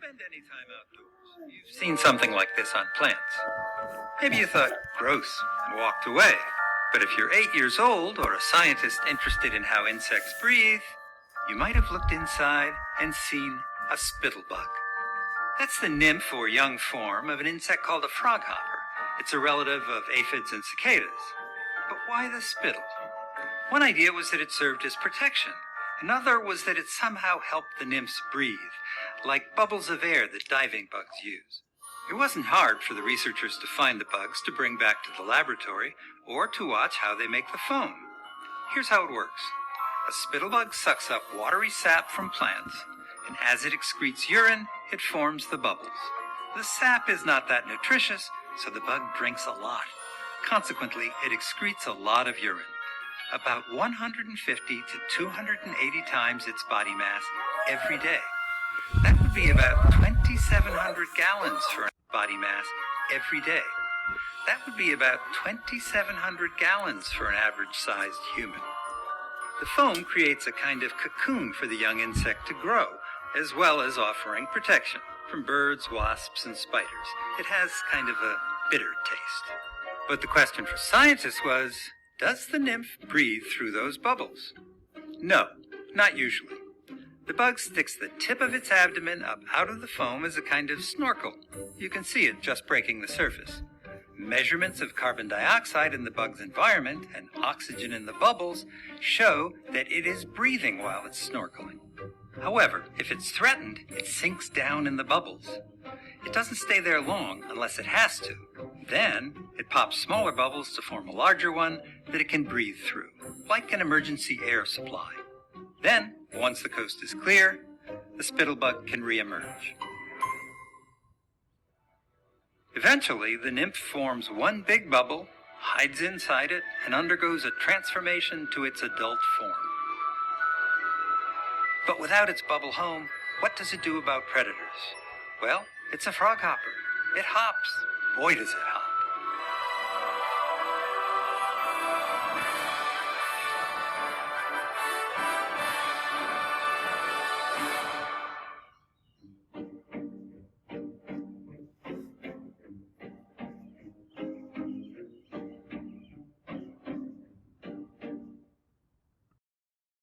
spend any time outdoors, you've seen something like this on plants. Maybe you thought, gross, and walked away. But if you're 8 years old or a scientist interested in how insects breathe, you might have looked inside and seen a spittlebug. That's the nymph or young form of an insect called a froghopper. It's a relative of aphids and cicadas. But why the spittle? One idea was that it served as protection. Another was that it somehow helped the nymphs breathe, like bubbles of air that diving bugs use. It wasn't hard for the researchers to find the bugs to bring back to the laboratory or to watch how they make the foam. Here's how it works. A spittlebug sucks up watery sap from plants, and as it excretes urine, it forms the bubbles. The sap is not that nutritious, so the bug drinks a lot. Consequently, it excretes a lot of urine, about 150 to 280 times its body mass every day. That would be about 2,700 gallons for body mass every day. That would be about 2,700 gallons for an average-sized human. The foam creates a kind of cocoon for the young insect to grow, as well as offering protection from birds, wasps, and spiders. It has kind of a bitter taste. But the question for scientists was, does the nymph breathe through those bubbles? No, not usually. The bug sticks the tip of its abdomen up out of the foam as a kind of snorkel. You can see it just breaking the surface. Measurements of carbon dioxide in the bug's environment and oxygen in the bubbles show that it is breathing while it's snorkeling. However, if it's threatened, it sinks down in the bubbles. It doesn't stay there long unless it has to. Then, it pops smaller bubbles to form a larger one that it can breathe through, like an emergency air supply. Then, once the coast is clear, the spittlebug can re-emerge. Eventually, the nymph forms one big bubble, hides inside it, and undergoes a transformation to its adult form. But without its bubble home, what does it do about predators? Well, it's a froghopper. It hops. Boy, does it hop.